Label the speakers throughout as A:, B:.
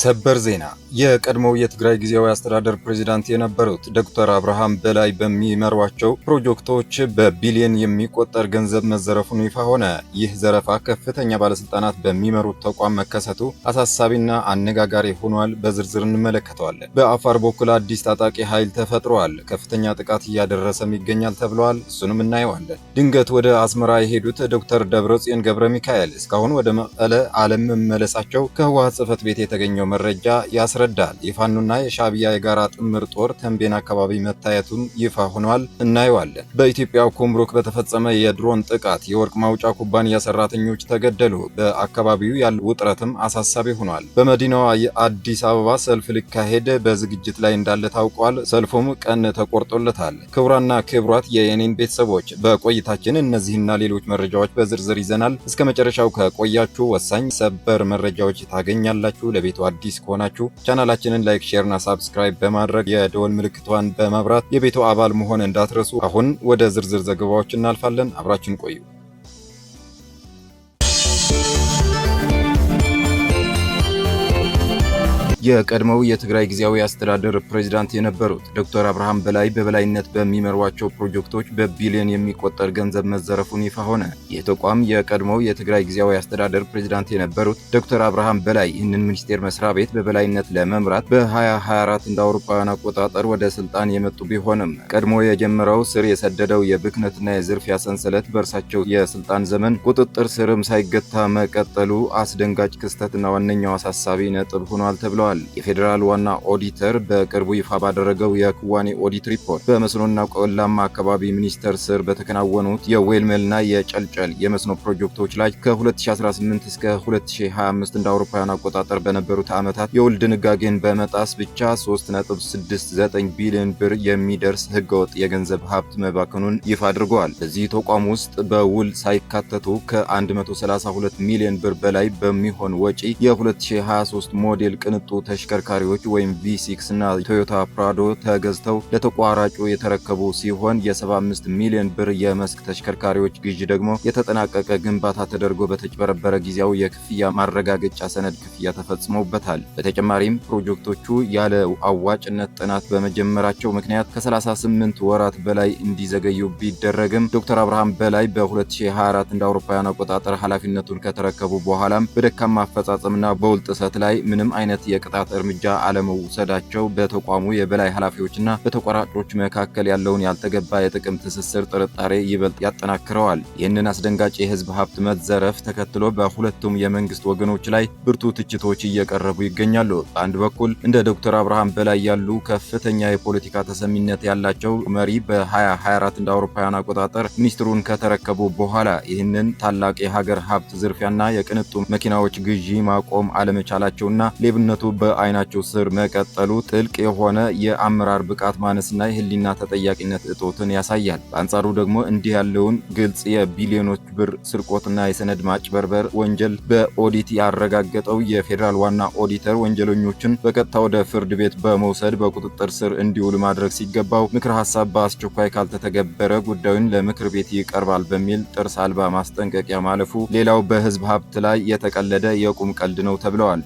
A: ሰበር ዜና የቀድሞው የትግራይ ጊዜያዊ አስተዳደር ፕሬዝዳንት የነበሩት ዶክተር አብርሃም በላይ በሚመሯቸው ፕሮጀክቶች በቢሊዮን የሚቆጠር ገንዘብ መዘረፉን ይፋ ሆነ። ይህ ዘረፋ ከፍተኛ ባለስልጣናት በሚመሩት ተቋም መከሰቱ አሳሳቢና አነጋጋሪ ሆኗል። በዝርዝር እንመለከተዋለን። በአፋር በኩል አዲስ ታጣቂ ኃይል ተፈጥሯል። ከፍተኛ ጥቃት እያደረሰም ይገኛል ተብሏል። እሱንም እናየዋለን። ድንገት ወደ አስመራ የሄዱት ዶክተር ደብረጽዮን ገብረ ሚካኤል እስካሁን ወደ መቀለ አለመመለሳቸው ከህወሓት ጽሕፈት ቤት የተገኘው መረጃ ያስረዳል። የፋኖና የሻዕቢያ የጋራ ጥምር ጦር ተንቤን አካባቢ መታየቱን ይፋ ሆኗል። እናየዋለን። በኢትዮጵያ ኩምሩክ በተፈጸመ የድሮን ጥቃት የወርቅ ማውጫ ኩባንያ ሰራተኞች ተገደሉ። በአካባቢው ያለው ውጥረትም አሳሳቢ ሆኗል። በመዲናዋ የአዲስ አበባ ሰልፍ ሊካሄድ በዝግጅት ላይ እንዳለ ታውቋል። ሰልፉም ቀን ተቆርጦለታል። ክቡራና ክቡራት የየኔን ቤተሰቦች በቆይታችን እነዚህና ሌሎች መረጃዎች በዝርዝር ይዘናል። እስከ መጨረሻው ከቆያችሁ ወሳኝ ሰበር መረጃዎች ታገኛላችሁ። ለቤቱ አዲስ ከሆናችሁ ቻናላችንን ላይክ፣ ሼር እና ሳብስክራይብ በማድረግ የደወል ምልክቷን በማብራት የቤቱ አባል መሆን እንዳትረሱ። አሁን ወደ ዝርዝር ዘገባዎች እናልፋለን። አብራችን ቆዩ። የቀድሞው የትግራይ ጊዜያዊ አስተዳደር ፕሬዝዳንት የነበሩት ዶክተር አብርሃም በላይ በበላይነት በሚመሯቸው ፕሮጀክቶች በቢሊዮን የሚቆጠር ገንዘብ መዘረፉን ይፋ ሆነ። ይህ ተቋም የቀድሞው የትግራይ ጊዜያዊ አስተዳደር ፕሬዝዳንት የነበሩት ዶክተር አብርሃም በላይ ይህንን ሚኒስቴር መስሪያ ቤት በበላይነት ለመምራት በ2024 እንደ አውሮፓውያን አቆጣጠር ወደ ስልጣን የመጡ ቢሆንም ቀድሞ የጀመረው ስር የሰደደው የብክነትና የዝርፊያ ሰንሰለት በእርሳቸው የስልጣን ዘመን ቁጥጥር ስርም ሳይገታ መቀጠሉ አስደንጋጭ ክስተትና ዋነኛው አሳሳቢ ነጥብ ሆኗል ተብለዋል። የፌዴራል ዋና ኦዲተር በቅርቡ ይፋ ባደረገው የክዋኔ ኦዲት ሪፖርት በመስኖና ቆላማ አካባቢ ሚኒስቴር ስር በተከናወኑት የዌልሜልና የጨልጨል የመስኖ ፕሮጀክቶች ላይ ከ2018 እስከ 2025 እንደ አውሮፓውያን አቆጣጠር በነበሩት ዓመታት የውል ድንጋጌን በመጣስ ብቻ 3.69 ቢሊዮን ብር የሚደርስ ህገወጥ የገንዘብ ሀብት መባከኑን ይፋ አድርገዋል። በዚህ ተቋም ውስጥ በውል ሳይካተቱ ከ132 ሚሊዮን ብር በላይ በሚሆን ወጪ የ2023 ሞዴል ቅንጡ ተሽከርካሪዎች ወይም V6 እና ቶዮታ ፕራዶ ተገዝተው ለተቋራጩ የተረከቡ ሲሆን የ75 ሚሊዮን ብር የመስክ ተሽከርካሪዎች ግዢ ደግሞ የተጠናቀቀ ግንባታ ተደርጎ በተጭበረበረ ጊዜያዊ የክፍያ ማረጋገጫ ሰነድ ክፍያ ተፈጽሞበታል። በተጨማሪም ፕሮጀክቶቹ ያለ አዋጭነት ጥናት በመጀመራቸው ምክንያት ከ38 ወራት በላይ እንዲዘገዩ ቢደረግም ዶክተር አብርሃም በላይ በ2024 እንደ አውሮፓውያን አቆጣጠር ኃላፊነቱን ከተረከቡ በኋላም በደካማ አፈጻጸምና በውል ጥሰት ላይ ምንም አይነት የቅጣት እርምጃ አለመውሰዳቸው በተቋሙ የበላይ ኃላፊዎችና በተቋራጮች መካከል ያለውን ያልተገባ የጥቅም ትስስር ጥርጣሬ ይበልጥ ያጠናክረዋል። ይህንን አስደንጋጭ የህዝብ ሀብት መዘረፍ ተከትሎ በሁለቱም የመንግስት ወገኖች ላይ ብርቱ ትችቶች እየቀረቡ ይገኛሉ። በአንድ በኩል እንደ ዶክተር አብርሃም በላይ ያሉ ከፍተኛ የፖለቲካ ተሰሚነት ያላቸው መሪ በ2024 እንደ አውሮፓውያን አቆጣጠር ሚኒስትሩን ከተረከቡ በኋላ ይህንን ታላቅ የሀገር ሀብት ዝርፊያና የቅንጡ መኪናዎች ግዢ ማቆም አለመቻላቸውና ሌብነቱ በአይናቸው ስር መቀጠሉ ጥልቅ የሆነ የአመራር ብቃት ማነስና የህሊና ተጠያቂነት እጦትን ያሳያል። በአንጻሩ ደግሞ እንዲህ ያለውን ግልጽ የቢሊዮኖች ብር ስርቆትና የሰነድ ማጭበርበር ወንጀል በኦዲት ያረጋገጠው የፌዴራል ዋና ኦዲተር ወንጀለኞችን በቀጥታ ወደ ፍርድ ቤት በመውሰድ በቁጥጥር ስር እንዲውል ማድረግ ሲገባው ምክረ ሀሳብ በአስቸኳይ ካልተተገበረ ጉዳዩን ለምክር ቤት ይቀርባል በሚል ጥርስ አልባ ማስጠንቀቂያ ማለፉ ሌላው በህዝብ ሀብት ላይ የተቀለደ የቁም ቀልድ ነው ተብለዋል።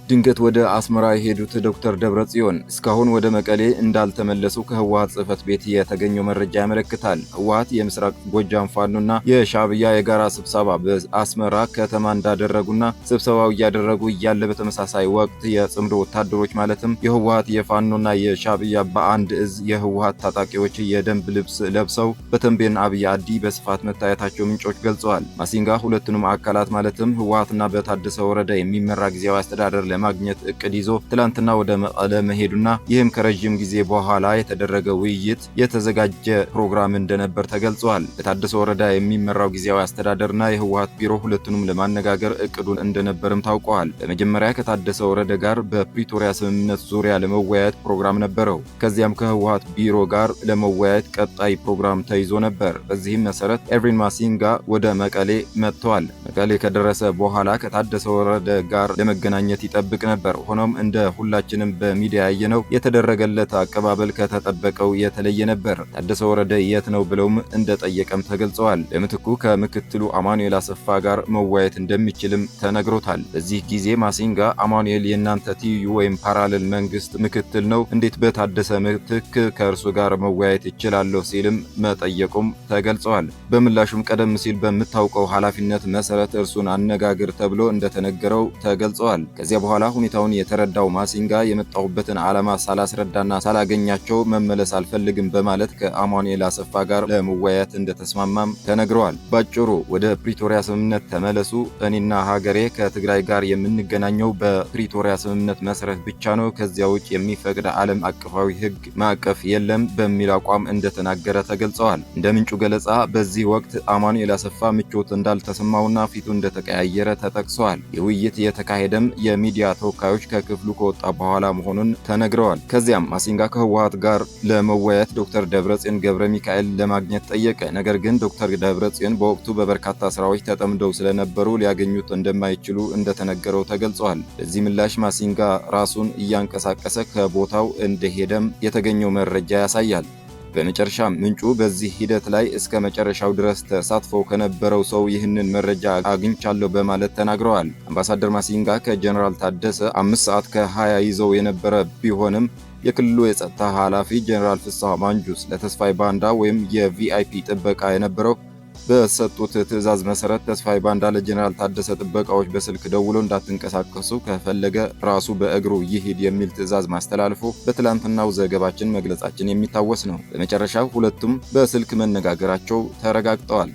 A: ድንገት ወደ አስመራ የሄዱት ዶክተር ደብረጽዮን እስካሁን ወደ መቀሌ እንዳልተመለሱ ከህወሓት ጽሕፈት ቤት የተገኘው መረጃ ያመለክታል። ህወሓት የምስራቅ ጎጃም ፋኖና የሻዕቢያ የጋራ ስብሰባ በአስመራ ከተማ እንዳደረጉና ስብሰባው እያደረጉ እያለ በተመሳሳይ ወቅት የጽምዶ ወታደሮች ማለትም የህወሓት የፋኖና የሻዕቢያ በአንድ እዝ የህወሓት ታጣቂዎች የደንብ ልብስ ለብሰው በተንቤን አብይ አዲ በስፋት መታየታቸው ምንጮች ገልጸዋል። ማሲንጋ ሁለቱንም አካላት ማለትም ህወሓትና በታደሰ ወረደ የሚመራ ጊዜያዊ አስተዳደር ለማግኘት እቅድ ይዞ ትላንትና ወደ መቀለ መሄዱና ይህም ከረጅም ጊዜ በኋላ የተደረገ ውይይት የተዘጋጀ ፕሮግራም እንደነበር ተገልጿል። በታደሰ ወረዳ የሚመራው ጊዜያዊ አስተዳደርና የህወሓት ቢሮ ሁለቱንም ለማነጋገር እቅዱን እንደነበርም ታውቋል። በመጀመሪያ ከታደሰ ወረደ ጋር በፕሪቶሪያ ስምምነት ዙሪያ ለመወያየት ፕሮግራም ነበረው። ከዚያም ከህወሓት ቢሮ ጋር ለመወያየት ቀጣይ ፕሮግራም ተይዞ ነበር። በዚህም መሰረት ኤቭሪን ማሲንጋ ወደ መቀሌ መጥተዋል። መቀሌ ከደረሰ በኋላ ከታደሰ ወረደ ጋር ለመገናኘት ይጠብቅ ነበር። ሆኖም እንደ ሁላችንም በሚዲያ ያየነው የተደረገለት አቀባበል ከተጠበቀው የተለየ ነበር። ታደሰ ወረደ የት ነው ብለውም እንደጠየቀም ተገልጸዋል። በምትኩ ከምክትሉ አማኑኤል አሰፋ ጋር መወያየት እንደሚችልም ተነግሮታል። በዚህ ጊዜ ማሲንጋ አማኑኤል የእናንተ ትይዩ ወይም ፓራሌል መንግስት ምክትል ነው፣ እንዴት በታደሰ ምትክ ከእርሱ ጋር መወያየት ይችላለሁ ሲልም መጠየቁም ተገልጸዋል። በምላሹም ቀደም ሲል በምታውቀው ኃላፊነት መሰረት እርሱን አነጋግር ተብሎ እንደተነገረው ተገልጸዋል። ከዚያ በኋላ ሁኔታውን የተረዳው ማሲንጋ የመጣሁበትን ዓላማ ሳላስረዳና ሳላገኛቸው መመለስ አልፈልግም በማለት ከአማኑኤል አሰፋ ጋር ለመወያየት እንደተስማማም ተነግረዋል። ባጭሩ ወደ ፕሪቶሪያ ስምምነት ተመለሱ፣ እኔና ሀገሬ ከትግራይ ጋር የምንገናኘው በፕሪቶሪያ ስምምነት መሰረት ብቻ ነው፣ ከዚያ ውጭ የሚፈቅድ ዓለም አቀፋዊ ሕግ ማዕቀፍ የለም በሚል አቋም እንደተናገረ ተገልጸዋል። እንደ ምንጩ ገለጻ በዚህ ወቅት አማኑኤል አሰፋ ምቾት እንዳልተሰማውና ፊቱ እንደተቀያየረ ተጠቅሰዋል። የውይይት የተካሄደም የሚዲያ ተወካዮች ከክፍሉ ከወጣ በኋላ መሆኑን ተነግረዋል። ከዚያም ማሲንጋ ከህወሓት ጋር ለመወያየት ዶክተር ደብረጽዮን ገብረ ሚካኤል ለማግኘት ጠየቀ። ነገር ግን ዶክተር ደብረጽዮን በወቅቱ በበርካታ ስራዎች ተጠምደው ስለነበሩ ሊያገኙት እንደማይችሉ እንደተነገረው ተገልጿል። በዚህ ምላሽ ማሲንጋ ራሱን እያንቀሳቀሰ ከቦታው እንደሄደም የተገኘው መረጃ ያሳያል። በመጨረሻ ምንጩ በዚህ ሂደት ላይ እስከ መጨረሻው ድረስ ተሳትፎ ከነበረው ሰው ይህንን መረጃ አግኝቻለሁ በማለት ተናግረዋል። አምባሳደር ማሲንጋ ከጀነራል ታደሰ 5 ሰዓት ከ20 ይዘው የነበረ ቢሆንም የክልሉ የጸጥታ ኃላፊ ጀነራል ፍስሐ ማንጁስ ለተስፋይ ባንዳ ወይም የቪአይፒ ጥበቃ የነበረው በሰጡት ትዕዛዝ መሰረት ተስፋይ ባንዳ ለጀነራል ታደሰ ጥበቃዎች በስልክ ደውሎ እንዳትንቀሳቀሱ ከፈለገ ራሱ በእግሩ ይሂድ የሚል ትዕዛዝ ማስተላለፉ በትላንትናው ዘገባችን መግለጻችን የሚታወስ ነው። በመጨረሻ ሁለቱም በስልክ መነጋገራቸው ተረጋግጠዋል።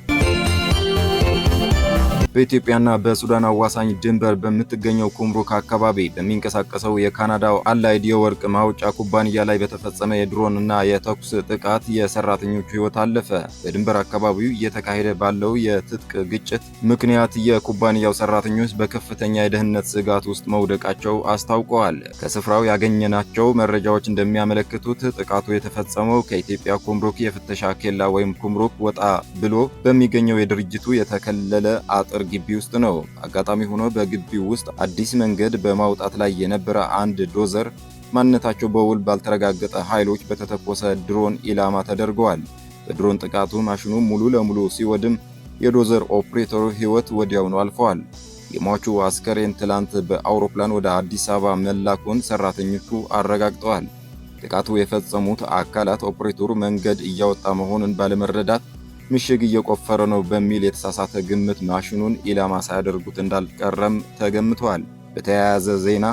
A: በኢትዮጵያና በሱዳን አዋሳኝ ድንበር በምትገኘው ኩምሩክ አካባቢ በሚንቀሳቀሰው የካናዳው አላይድ የወርቅ ማውጫ ኩባንያ ላይ በተፈጸመ የድሮን እና የተኩስ ጥቃት የሰራተኞቹ ሕይወት አለፈ። በድንበር አካባቢው እየተካሄደ ባለው የትጥቅ ግጭት ምክንያት የኩባንያው ሰራተኞች በከፍተኛ የደህንነት ስጋት ውስጥ መውደቃቸው አስታውቀዋል። ከስፍራው ያገኘናቸው መረጃዎች እንደሚያመለክቱት ጥቃቱ የተፈጸመው ከኢትዮጵያ ኩምሩክ የፍተሻ ኬላ ወይም ኩምሩክ ወጣ ብሎ በሚገኘው የድርጅቱ የተከለለ አጥር ግቢ ውስጥ ነው። አጋጣሚ ሆኖ በግቢው ውስጥ አዲስ መንገድ በማውጣት ላይ የነበረ አንድ ዶዘር ማንነታቸው በውል ባልተረጋገጠ ኃይሎች በተተኮሰ ድሮን ኢላማ ተደርገዋል። በድሮን ጥቃቱ ማሽኑ ሙሉ ለሙሉ ሲወድም የዶዘር ኦፕሬተሩ ሕይወት ወዲያውኑ አልፈዋል። የሟቹ አስከሬን ትላንት በአውሮፕላን ወደ አዲስ አበባ መላኩን ሰራተኞቹ አረጋግጠዋል። ጥቃቱ የፈጸሙት አካላት ኦፕሬተሩ መንገድ እያወጣ መሆኑን ባለመረዳት ምሽግ እየቆፈረ ነው በሚል የተሳሳተ ግምት ማሽኑን ኢላማ ሳያደርጉት እንዳልቀረም ተገምቷል። በተያያዘ ዜና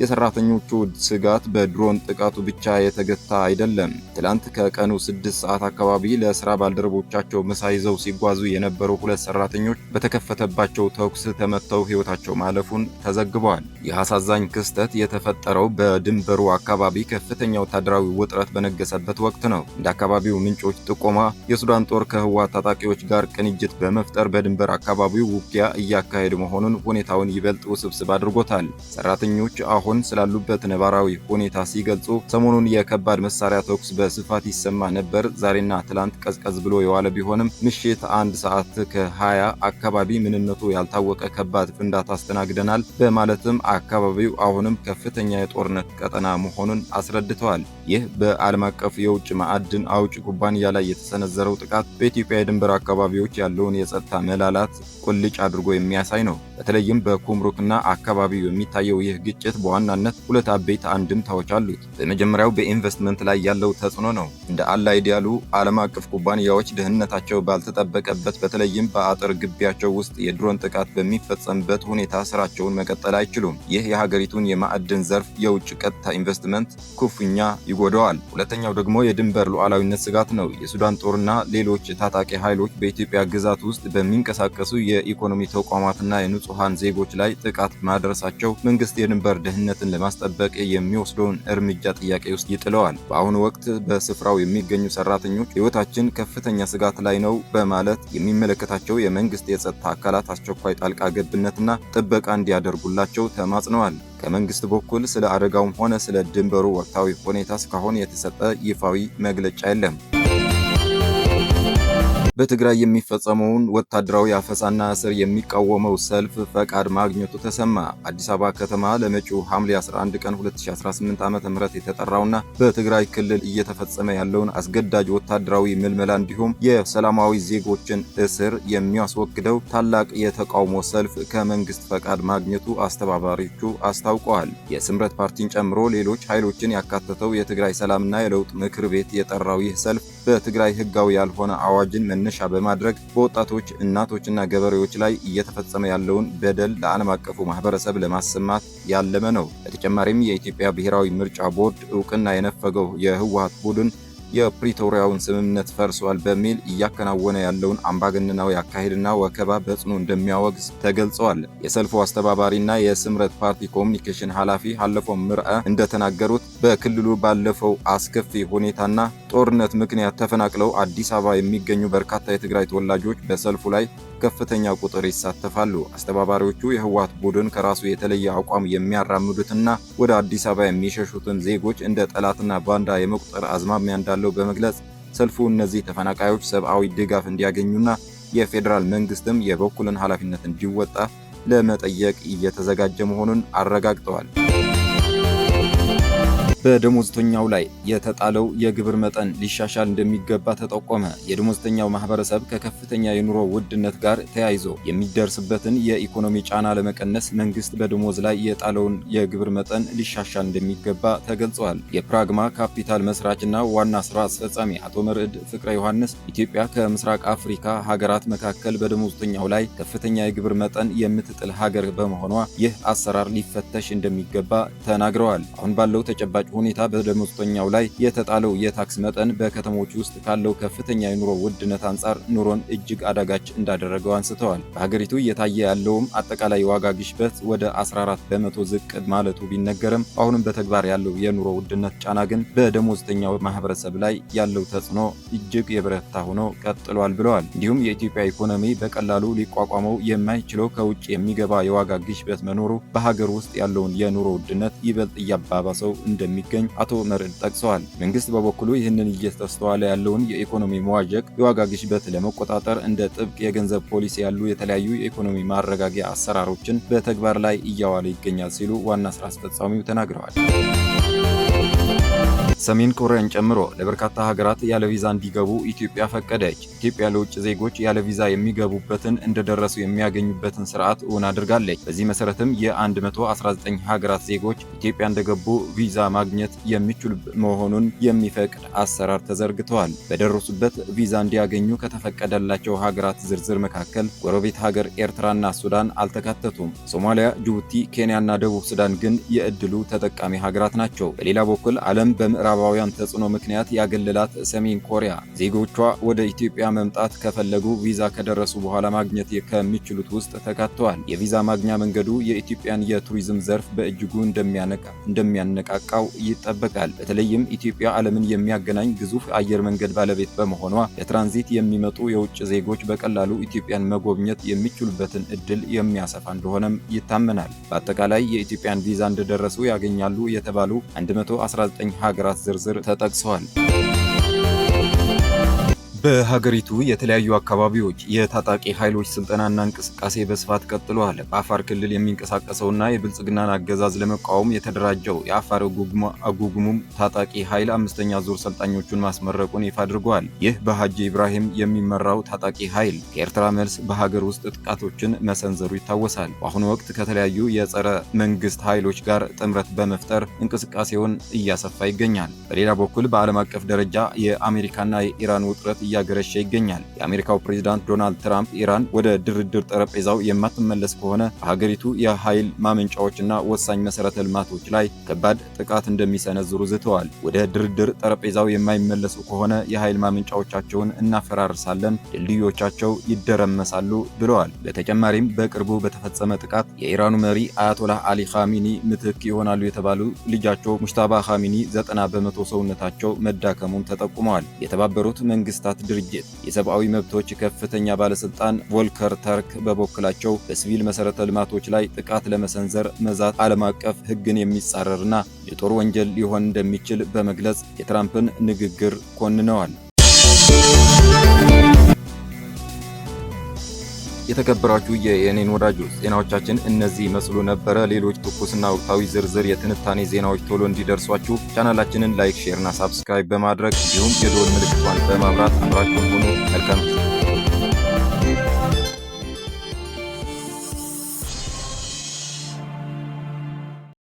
A: የሰራተኞቹ ስጋት በድሮን ጥቃቱ ብቻ የተገታ አይደለም። ትላንት ከቀኑ 6 ሰዓት አካባቢ ለስራ ባልደረቦቻቸው ምሳ ይዘው ሲጓዙ የነበሩ 2 ሰራተኞች በተከፈተባቸው ተኩስ ተመተው ሕይወታቸው ማለፉን ተዘግቧል። ይህ አሳዛኝ ክስተት የተፈጠረው በድንበሩ አካባቢ ከፍተኛ ወታደራዊ ውጥረት በነገሰበት ወቅት ነው። እንደ አካባቢው ምንጮች ጥቆማ የሱዳን ጦር ከህወሓት ታጣቂዎች ጋር ቅንጅት በመፍጠር በድንበር አካባቢው ውጊያ እያካሄዱ መሆኑን ሁኔታውን ይበልጥ ውስብስብ አድርጎታል። ሰራተኞች አሁን ስላሉበት ነባራዊ ሁኔታ ሲገልጹ ሰሞኑን የከባድ መሳሪያ ተኩስ በስፋት ይሰማ ነበር። ዛሬና ትላንት ቀዝቀዝ ብሎ የዋለ ቢሆንም ምሽት 1 ሰዓት ከ20 አካባቢ ምንነቱ ያልታወቀ ከባድ ፍንዳታ አስተናግደናል በማለትም አካባቢው አሁንም ከፍተኛ የጦርነት ቀጠና መሆኑን አስረድተዋል። ይህ በዓለም አቀፍ የውጭ ማዕድን አውጭ ኩባንያ ላይ የተሰነዘረው ጥቃት በኢትዮጵያ የድንበር አካባቢዎች ያለውን የጸጥታ መላላት ቁልጭ አድርጎ የሚያሳይ ነው። በተለይም በኩምሩክና አካባቢው የሚታየው ይህ ግጭት በዋናነት 2 አበይት አንድምታዎች አሉት። በመጀመሪያው በኢንቨስትመንት ላይ ያለው ተጽዕኖ ነው። እንደ አላይድ ያሉ ዓለም አቀፍ ኩባንያዎች ደህንነታቸው ባልተጠበቀበት በተለይም በአጥር ግቢያቸው ውስጥ የድሮን ጥቃት በሚፈጸምበት ሁኔታ ስራቸውን መቀጠል አይችሉም። ይህ የሀገሪቱን የማዕድን ዘርፍ የውጭ ቀጥታ ኢንቨስትመንት ክፉኛ ይጎዳዋል። ሁለተኛው ደግሞ የድንበር ሉዓላዊነት ስጋት ነው። የሱዳን ጦርና ሌሎች ታጣቂ ኃይሎች በኢትዮጵያ ግዛት ውስጥ በሚንቀሳቀሱ የኢኮኖሚ ተቋማትና የንጹሃን ዜጎች ላይ ጥቃት ማድረሳቸው መንግስት የድንበር ደህንነትን ለማስጠበቅ የሚወስደውን እርምጃ ጥያቄ ውስጥ ይጥለዋል። በአሁኑ ወቅት በስፍራው የሚገኙ ሰራተኞች ሕይወታችን ከፍተኛ ስጋት ላይ ነው በማለት የሚመለከታቸው የመንግስት የጸጥታ አካላት አስቸኳይ ጣልቃ ገብነትና ጥበቃ እንዲያደርጉላቸው ተማጽነዋል። ከመንግስት በኩል ስለ አደጋውም ሆነ ስለ ድንበሩ ወቅታዊ ሁኔታ እስካሁን የተሰጠ ይፋዊ መግለጫ የለም። በትግራይ የሚፈጸመውን ወታደራዊ አፈሳና እስር የሚቃወመው ሰልፍ ፈቃድ ማግኘቱ ተሰማ። አዲስ አበባ ከተማ ለመጪው ሐምሌ 11 ቀን 2018 ዓ.ም የተጠራውና በትግራይ ክልል እየተፈጸመ ያለውን አስገዳጅ ወታደራዊ ምልመላ እንዲሁም የሰላማዊ ዜጎችን እስር የሚያስወግደው ታላቅ የተቃውሞ ሰልፍ ከመንግስት ፈቃድ ማግኘቱ አስተባባሪዎቹ አስታውቀዋል። የስምረት ፓርቲን ጨምሮ ሌሎች ኃይሎችን ያካተተው የትግራይ ሰላምና የለውጥ ምክር ቤት የጠራው ይህ ሰልፍ በትግራይ ህጋዊ ያልሆነ አዋጅን መነሻ በማድረግ በወጣቶች እናቶችና ገበሬዎች ላይ እየተፈጸመ ያለውን በደል ለዓለም አቀፉ ማህበረሰብ ለማሰማት ያለመ ነው። በተጨማሪም የኢትዮጵያ ብሔራዊ ምርጫ ቦርድ እውቅና የነፈገው የህወሓት ቡድን የፕሪቶሪያውን ስምምነት ፈርሷል በሚል እያከናወነ ያለውን አምባገነናዊ አካሄድና ወከባ በጽኑ እንደሚያወግዝ ተገልጸዋል። የሰልፉ አስተባባሪና የስምረት ፓርቲ ኮሚኒኬሽን ኃላፊ ሀለፎም ምርአ እንደተናገሩት በክልሉ ባለፈው አስከፊ ሁኔታና ጦርነት ምክንያት ተፈናቅለው አዲስ አበባ የሚገኙ በርካታ የትግራይ ተወላጆች በሰልፉ ላይ ከፍተኛ ቁጥር ይሳተፋሉ። አስተባባሪዎቹ የህወሓት ቡድን ከራሱ የተለየ አቋም የሚያራምዱትና ወደ አዲስ አበባ የሚሸሹትን ዜጎች እንደ ጠላትና ባንዳ የመቁጠር አዝማሚያ እንዳለው በመግለጽ ሰልፉ እነዚህ ተፈናቃዮች ሰብአዊ ድጋፍ እንዲያገኙና የፌዴራል መንግስትም የበኩልን ኃላፊነት እንዲወጣ ለመጠየቅ እየተዘጋጀ መሆኑን አረጋግጠዋል። በደሞዝተኛው ላይ የተጣለው የግብር መጠን ሊሻሻል እንደሚገባ ተጠቆመ። የደሞዝተኛው ማህበረሰብ ከከፍተኛ የኑሮ ውድነት ጋር ተያይዞ የሚደርስበትን የኢኮኖሚ ጫና ለመቀነስ መንግስት በደሞዝ ላይ የጣለውን የግብር መጠን ሊሻሻል እንደሚገባ ተገልጿል። የፕራግማ ካፒታል መስራችና ዋና ስራ አስፈጻሚ አቶ መርዕድ ፍቅረ ዮሐንስ ኢትዮጵያ ከምስራቅ አፍሪካ ሀገራት መካከል በደሞዝተኛው ላይ ከፍተኛ የግብር መጠን የምትጥል ሀገር በመሆኗ ይህ አሰራር ሊፈተሽ እንደሚገባ ተናግረዋል። አሁን ባለው ተጨባጭ ሁኔታ በደሞዝተኛው ላይ የተጣለው የታክስ መጠን በከተሞች ውስጥ ካለው ከፍተኛ የኑሮ ውድነት አንጻር ኑሮን እጅግ አዳጋች እንዳደረገው አንስተዋል። በሀገሪቱ እየታየ ያለውም አጠቃላይ ዋጋ ግሽበት ወደ 14 በመቶ ዝቅ ማለቱ ቢነገርም አሁንም በተግባር ያለው የኑሮ ውድነት ጫና ግን በደሞዝተኛው ማህበረሰብ ላይ ያለው ተጽዕኖ እጅግ የበረታ ሆኖ ቀጥሏል ብለዋል። እንዲሁም የኢትዮጵያ ኢኮኖሚ በቀላሉ ሊቋቋመው የማይችለው ከውጭ የሚገባ የዋጋ ግሽበት መኖሩ በሀገር ውስጥ ያለውን የኑሮ ውድነት ይበልጥ እያባባሰው እንደሚገኝ አቶ መርዕድ ጠቅሰዋል። መንግስት በበኩሉ ይህንን እየተስተዋለ ያለውን የኢኮኖሚ መዋዠቅ የዋጋ ግሽበት ለመቆጣጠር እንደ ጥብቅ የገንዘብ ፖሊሲ ያሉ የተለያዩ የኢኮኖሚ ማረጋጊያ አሰራሮችን በተግባር ላይ እያዋለ ይገኛል ሲሉ ዋና ስራ አስፈጻሚው ተናግረዋል። ሰሜን ኮሪያን ጨምሮ ለበርካታ ሀገራት ያለ ቪዛ እንዲገቡ ኢትዮጵያ ፈቀደች። ኢትዮጵያ ለውጭ ዜጎች ያለ ቪዛ የሚገቡበትን እንደደረሱ የሚያገኙበትን ስርዓት እውን አድርጋለች። በዚህ መሰረትም የ119 ሀገራት ዜጎች ኢትዮጵያ እንደገቡ ቪዛ ማግኘት የሚችሉ መሆኑን የሚፈቅድ አሰራር ተዘርግተዋል። በደረሱበት ቪዛ እንዲያገኙ ከተፈቀደላቸው ሀገራት ዝርዝር መካከል ጎረቤት ሀገር ኤርትራና ሱዳን አልተካተቱም። ሶማሊያ፣ ጅቡቲ፣ ኬንያና ደቡብ ሱዳን ግን የእድሉ ተጠቃሚ ሀገራት ናቸው። በሌላ በኩል ዓለም በምዕራባውያን ተጽዕኖ ምክንያት ያገለላት ሰሜን ኮሪያ ዜጎቿ ወደ ኢትዮጵያ መምጣት ከፈለጉ ቪዛ ከደረሱ በኋላ ማግኘት ከሚችሉት ውስጥ ተካተዋል። የቪዛ ማግኛ መንገዱ የኢትዮጵያን የቱሪዝም ዘርፍ በእጅጉ እንደሚያነቃቃው ይጠበቃል። በተለይም ኢትዮጵያ ዓለምን የሚያገናኝ ግዙፍ አየር መንገድ ባለቤት በመሆኗ ለትራንዚት የሚመጡ የውጭ ዜጎች በቀላሉ ኢትዮጵያን መጎብኘት የሚችሉበትን እድል የሚያሰፋ እንደሆነም ይታመናል። በአጠቃላይ የኢትዮጵያን ቪዛ እንደደረሱ ያገኛሉ የተባሉ 119 ሀገራት ዝርዝር ተጠቅሰዋል። በሀገሪቱ የተለያዩ አካባቢዎች የታጣቂ ኃይሎች ስልጠናና እንቅስቃሴ በስፋት ቀጥሏል። በአፋር ክልል የሚንቀሳቀሰውና የብልጽግናን አገዛዝ ለመቃወም የተደራጀው የአፋር አጉጉሙም ታጣቂ ኃይል 5ኛ ዙር ሰልጣኞቹን ማስመረቁን ይፋ አድርጓል። ይህ በሀጂ ኢብራሂም የሚመራው ታጣቂ ኃይል ከኤርትራ መልስ በሀገር ውስጥ ጥቃቶችን መሰንዘሩ ይታወሳል። በአሁኑ ወቅት ከተለያዩ የጸረ መንግስት ኃይሎች ጋር ጥምረት በመፍጠር እንቅስቃሴውን እያሰፋ ይገኛል። በሌላ በኩል በዓለም አቀፍ ደረጃ የአሜሪካና የኢራን ውጥረት እያገረሸ ይገኛል። የአሜሪካው ፕሬዝዳንት ዶናልድ ትራምፕ ኢራን ወደ ድርድር ጠረጴዛው የማትመለስ ከሆነ በሀገሪቱ የኃይል ማመንጫዎችና ወሳኝ መሰረተ ልማቶች ላይ ከባድ ጥቃት እንደሚሰነዝሩ ዝተዋል። ወደ ድርድር ጠረጴዛው የማይመለሱ ከሆነ የኃይል ማመንጫዎቻቸውን እናፈራርሳለን፣ ድልድዮቻቸው ይደረመሳሉ ብለዋል። በተጨማሪም በቅርቡ በተፈጸመ ጥቃት የኢራኑ መሪ አያቶላህ አሊ ኻሚኒ ምትክ ይሆናሉ የተባሉ ልጃቸው ሙጅታባ ኻሚኒ 90 በመቶ ሰውነታቸው መዳከሙን ተጠቁመዋል። የተባበሩት መንግስታት ድርጅት የሰብአዊ መብቶች ከፍተኛ ባለስልጣን ቮልከር ተርክ በበኩላቸው በሲቪል መሰረተ ልማቶች ላይ ጥቃት ለመሰንዘር መዛት ዓለም አቀፍ ሕግን የሚጻረርና የጦር ወንጀል ሊሆን እንደሚችል በመግለጽ የትራምፕን ንግግር ኮንነዋል። የተከበራችሁ የኤኤንኤን ወዳጆች ዜናዎቻችን እነዚህ መስሉ ነበረ። ሌሎች ትኩስና ወቅታዊ ዝርዝር የትንታኔ ዜናዎች ቶሎ እንዲደርሷችሁ ቻናላችንን ላይክ፣ ሼር እና ሳብስክራይብ በማድረግ እንዲሁም የደወል ምልክቷን በማብራት አብራችሁን ሁኑ። መልካም